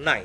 9।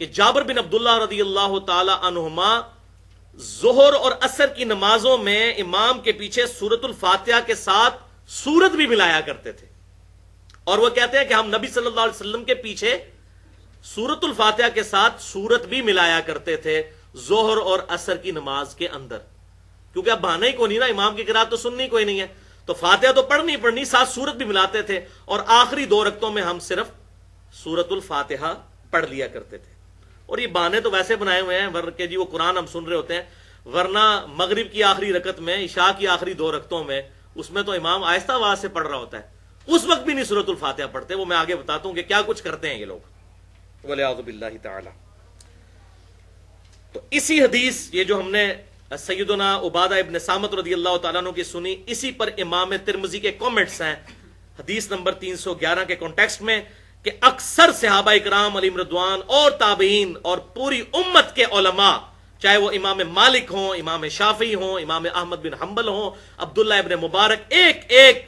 کہ جابر بن عبداللہ رضی اللہ تعالی عنہما ظہر اور عصر کی نمازوں میں امام کے پیچھے سورۃ الفاتحہ کے ساتھ سورت بھی ملایا کرتے تھے، اور وہ کہتے ہیں کہ ہم نبی صلی اللہ علیہ وسلم کے پیچھے سورۃ الفاتحہ کے ساتھ سورت بھی ملایا کرتے تھے ظہر اور عصر کی نماز کے اندر، کیونکہ اب بہانا ہی کوئی نہیں نا، امام کی قرات تو سننی کوئی نہیں ہے، تو فاتحہ تو پڑھنی ساتھ سورت بھی ملاتے تھے، اور آخری 2 رکعتوں میں ہم صرف سورۃ الفاتحہ پڑھ لیا کرتے تھے۔ اور یہ بہانے تو ویسے بنائے ہوئے ہیں ورنہ کہ جی وہ قرآن ہم سن رہے ہوتے ہیں، ورنہ مغرب کی آخری رکعت میں، عشاء کی آخری 2 رکعتوں میں، اس میں تو امام آہستہ آواز سے پڑھ رہا ہوتا ہے، اس وقت بھی نہیں سورۃ الفاتحہ پڑھتے، وہ میں آگے بتاتا ہوں کہ کیا کچھ کرتے ہیں یہ لوگ، والعیاذ باللہ تعالی۔ تو اسی حدیث، یہ جو ہم نے سیدنا عبادہ ابن صامت رضی اللہ تعالیٰ عنہ کی سنی، اسی پر امام ترمذی کے کامنٹس ہیں حدیث نمبر 311 کے کانٹیکسٹ میں، کہ اکثر صحابہ اکرام علیہم رضوان اور تابعین اور پوری امت کے علماء، چاہے وہ امام مالک ہوں، امام شافعی ہوں، امام احمد بن حنبل ہوں، عبداللہ ابن مبارک، ایک ایک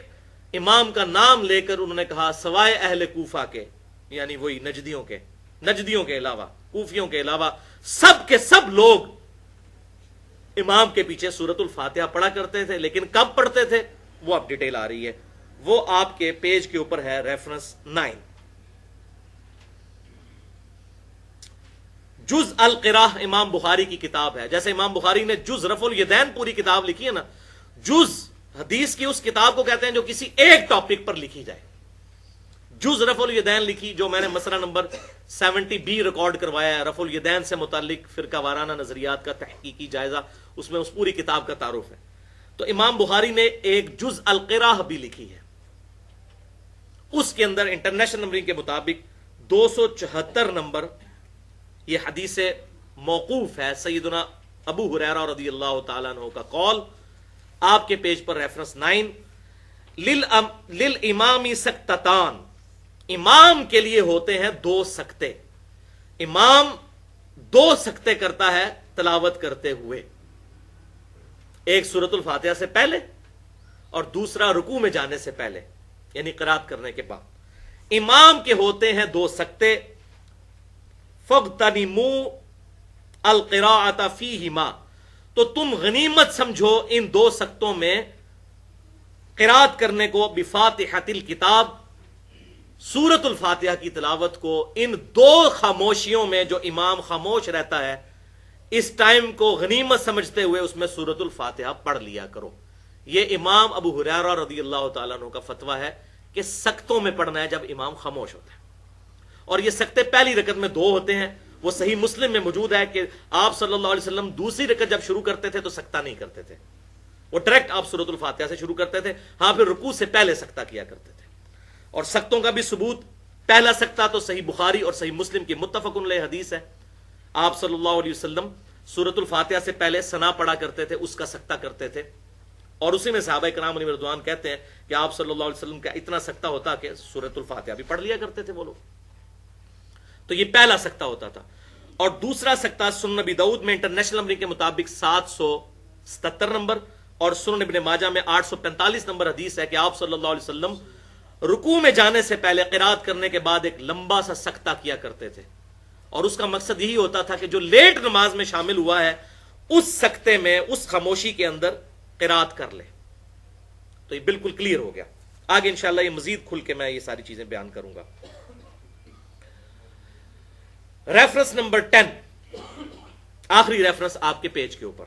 امام کا نام لے کر انہوں نے کہا سوائے اہل کوفہ کے، یعنی وہی نجدیوں کے علاوہ، کوفیوں کے علاوہ، سب کے سب لوگ امام کے پیچھے سورۃ الفاتحہ پڑھا کرتے تھے، لیکن کب پڑھتے تھے وہ اب ڈیٹیل آ رہی ہے، وہ آپ کے پیج کے اوپر ہے، ریفرنس 9۔ جز القراء امام بخاری کی کتاب ہے، جیسے امام بخاری نے جز رفع الیدین پوری کتاب لکھی ہے نا، جز حدیث کی اس کتاب کو کہتے ہیں جو کسی ایک ٹاپک پر لکھی جائے۔ جز رفع الیدین لکھی، جو میں نے مسئلہ نمبر 70B ریکارڈ کروایا ہے، رفع الیدین سے متعلق فرقہ وارانہ نظریات کا تحقیقی جائزہ، اس میں اس پوری کتاب کا تعارف ہے۔ تو امام بخاری نے ایک جز القراء بھی لکھی ہے، اس کے اندر انٹرنیشنل نمبرنگ کے مطابق 274 نمبر یہ حدیث موقوف ہے، سیدنا ابو ہریرہ رضی اللہ تعالیٰ عنہ کا قول، آپ کے پیج پر ریفرنس 9۔ للامام سکتتان، امام کے لیے ہوتے ہیں 2 سکتے، امام 2 سکتے کرتا ہے تلاوت کرتے ہوئے، ایک سورۃ الفاتحہ سے پہلے اور دوسرا رکوع میں جانے سے پہلے، یعنی قرات کرنے کے بعد امام کے ہوتے ہیں 2 سکتے۔ فَاغْتَنِمُوا الْقِرَاءَةَ فِيهِمَا، تو تم غنیمت سمجھو ان 2 سکتوں میں قرات کرنے کو، بفاتحۃ الکتاب، سورۃ الفاتحہ کی تلاوت کو، ان 2 خاموشیوں میں جو امام خاموش رہتا ہے اس ٹائم کو غنیمت سمجھتے ہوئے اس میں سورۃ الفاتحہ پڑھ لیا کرو۔ یہ امام ابو ہریرہ رضی اللہ تعالیٰ عنہ کا فتویٰ ہے کہ سکتوں میں پڑھنا ہے جب امام خاموش ہوتا ہے، اور یہ سکتے پہلی رکعت میں 2 ہوتے ہیں، وہ صحیح مسلم میں موجود ہے کہ آپ صلی اللہ علیہ وسلم دوسری رکعت جب شروع کرتے تھے تو سکتہ نہیں کرتے تھے، وہ ڈائریکٹ آپ سورۃ الفاتحہ سے شروع کرتے تھے، ہاں پھر رکوع سے پہلے سکتہ کیا کرتے تھے۔ اور سکتوں کا بھی ثبوت، پہلا سکتہ تو صحیح بخاری اور صحیح مسلم کی متفق علیہ حدیث ہے، آپ صلی اللہ علیہ وسلم سورۃ الفاتحہ سے پہلے ثنا پڑھا کرتے تھے، اس کا سکتہ کرتے تھے، اور اسی میں صحابہ کرام علیہ رضوان کہتے ہیں کہ آپ صلی اللہ علیہ وسلم کا اتنا سکتہ ہوتا کہ سورۃ الفاتحہ بھی پڑھ لیا کرتے تھے وہ لوگ۔ تو یہ پہلا سکتہ ہوتا تھا، اور دوسرا سکتہ سنن نبی داؤد میں انٹرنیشنل نمبر کے مطابق 777 نمبر، اور سنن ابن ماجہ میں 845 نمبر حدیث ہے کہ آپ صلی اللہ علیہ وسلم رکوع میں جانے سے پہلے قرات کرنے کے بعد ایک لمبا سا سکتہ کیا کرتے تھے، اور اس کا مقصد یہی ہوتا تھا کہ جو لیٹ نماز میں شامل ہوا ہے اس سکتے میں، اس خاموشی کے اندر قرات کر لے۔ تو یہ بالکل کلیئر ہو گیا، آگے انشاءاللہ یہ مزید کھل کے میں یہ ساری چیزیں بیان کروں گا۔ ریفرنس نمبر 10، آخری ریفرنس آپ کے پیج کے اوپر،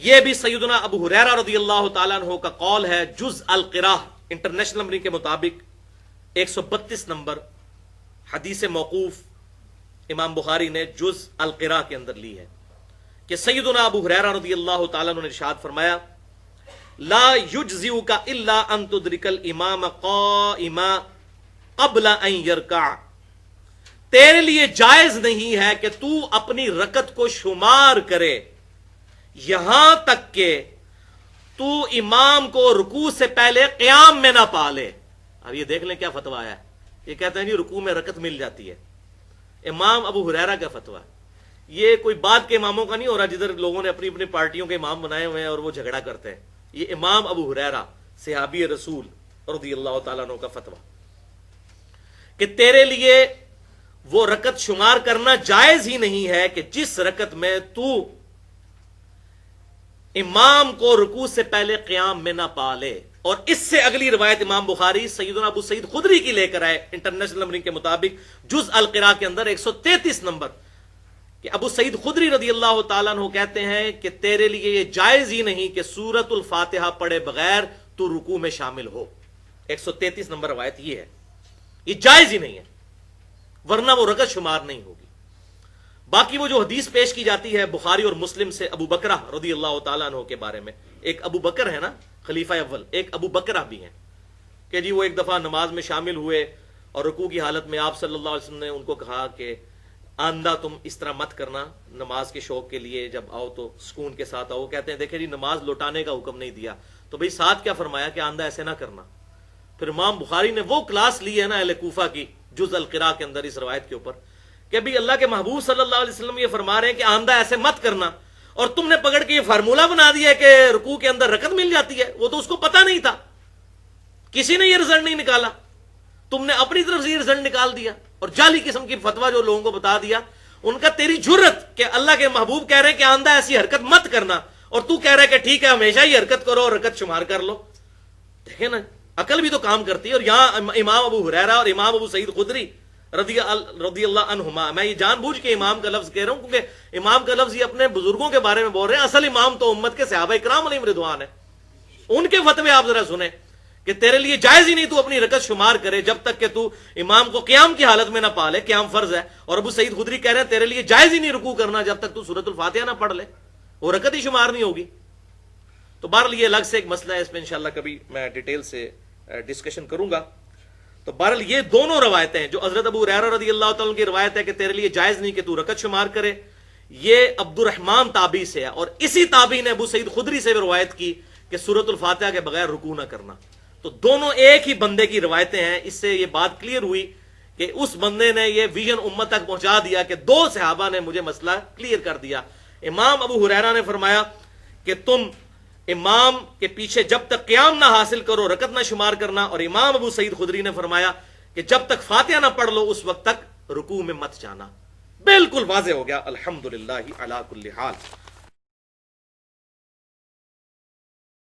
یہ بھی سیدنا ابو ہریرہ رضی اللہ تعالیٰ عنہ کا قول ہے، جز القراء انٹرنیشنل نمبر کے مطابق 132 نمبر حدیث موقوف امام بخاری نے جز القراء کے اندر لی ہے کہ سیدنا ابو ہریرہ رضی اللہ تعالیٰ عنہ نے ارشاد فرمایا، لا یجزئک الا ان تدرک الامام قائما قبل ان یرکع، تیرے لیے جائز نہیں ہے کہ تو اپنی رکعت کو شمار کرے یہاں تک کہ تو امام کو رکوع سے پہلے قیام میں نہ پا لے۔ اب یہ دیکھ لیں کیا فتویٰ آیا ہے، یہ کہتے ہیں جی رکوع میں رکعت مل جاتی ہے، امام ابو ہریرہ کا فتویٰ، یہ کوئی بعد کے اماموں کا نہیں ہو رہا جدھر لوگوں نے اپنی اپنی پارٹیوں کے امام بنائے ہوئے ہیں اور وہ جھگڑا کرتے ہیں، یہ امام ابو ہریرہ صحابی رسول رضی اللہ تعالیٰ عنہ کا فتویٰ کہ تیرے لیے وہ رکعت شمار کرنا جائز ہی نہیں ہے کہ جس رکعت میں تو امام کو رکوع سے پہلے قیام میں نہ پالے. اور اس سے اگلی روایت امام بخاری سیدنا ابو سعید خدری کی لے کر آئے انٹرنیشنل نمبرنگ کے مطابق جز القراء کے اندر 133 نمبر کہ ابو سعید خدری رضی اللہ تعالیٰ عنہ کہتے ہیں کہ تیرے لیے یہ جائز ہی نہیں کہ سورۃ الفاتحہ پڑھے بغیر تو رکوع میں شامل ہو. 133 نمبر روایت یہ ہے، یہ جائز ہی نہیں ہے، ورنہ وہ رکعت شمار نہیں ہوگی. باقی وہ جو حدیث پیش کی جاتی ہے بخاری اور مسلم سے ابو بکرہ رضی اللہ تعالیٰ عنہ کے بارے میں، ایک ابو بکر ہے نا خلیفہ اول، ایک ابو بکرہ بھی ہیں کہ جی وہ ایک دفعہ نماز میں شامل ہوئے اور رکوع کی حالت میں آپ صلی اللہ علیہ وسلم نے ان کو کہا کہ آندہ تم اس طرح مت کرنا، نماز کے شوق کے لیے جب آؤ تو سکون کے ساتھ آؤ. کہتے ہیں دیکھیں جی نماز لوٹانے کا حکم نہیں دیا تو بھئی ساتھ کیا فرمایا کہ آندہ ایسے نہ کرنا. پھر امام بخاری نے وہ کلاس لی ہے نا اہل کوفہ کی جز القراء کے اندر اس روایت کے اوپر کہ بھی اللہ کے محبوب صلی اللہ علیہ وسلم یہ فرما رہے ہیں کہ آندہ ایسے مت کرنا، اور تم نے پکڑ کے یہ فارمولہ بنا دیا کہ رکوع کے اندر رکعت مل جاتی ہے. وہ تو اس کو پتا نہیں تھا، کسی نے یہ رزلٹ نہیں نکالا، تم نے اپنی طرف سے یہ رزلٹ نکال دیا اور جعلی قسم کی فتویٰ جو لوگوں کو بتا دیا. ان کا تیری جرت کہ اللہ کے محبوب کہہ رہے ہیں کہ آندہ ایسی حرکت مت کرنا اور تو کہہ رہا ہے کہ ٹھیک ہے ہمیشہ ہی حرکت کرو اور رکعت شمار کر لو. دیکھیں نا عقل بھی تو کام کرتی ہے. اور یہاں امام ابو ہریرہ اور امام ابو سعید خدری رضی اللہ عنہما، میں یہ جان بوجھ کے امام کا لفظ کہہ رہا ہوں کیونکہ امام کا لفظ یہ اپنے بزرگوں کے بارے میں بول رہے ہیں، اصل امام تو امت کے صحابہ کرام علیہم رضوان ہے. ان کے فتوے آپ ذرا سنیں کہ تیرے لیے جائز ہی نہیں تو اپنی رکعت شمار کرے جب تک کہ تو امام کو قیام کی حالت میں نہ پالے، قیام فرض ہے. اور ابو سعید خدری کہہ رہے ہیں تیرے لیے جائز ہی نہیں رکوع کرنا جب تک تو سورۃ الفاتحہ نہ پڑھ لے، وہ رکعت ہی شمار نہیں ہوگی. تو بہرحال یہ الگ سے ایک مسئلہ ہے، اس میں انشاءاللہ کبھی میں ڈیٹیل سے ڈسکشن کروں گا. تو بہرحال یہ دونوں روایتیں جو حضرت ابو ہریرہ رضی اللہ تعالیٰ کی روایت ہے کہ تیرے لیے جائز نہیں کہ تو رکعت شمار کرے، یہ عبد الرحمن تابعی سے ہے، اور اسی تابعی نے ابو سعید خدری سے بھی روایت کی کہ سورۃ الفاتحہ کے بغیر رکوع نہ کرنا. تو دونوں ایک ہی بندے کی روایتیں ہیں. اس سے یہ بات کلیئر ہوئی کہ اس بندے نے یہ ویژن امت تک پہنچا دیا کہ دو صحابہ نے مجھے مسئلہ کلیئر کر دیا. امام ابو ہریرہ نے فرمایا کہ تم امام کے پیچھے جب تک قیام نہ حاصل کرو رکعت نہ شمار کرنا، اور امام ابو سعید خدری نے فرمایا کہ جب تک فاتحہ نہ پڑھ لو اس وقت تک رکوع میں مت جانا. بالکل واضح ہو گیا. الحمدللہ علی کل حال.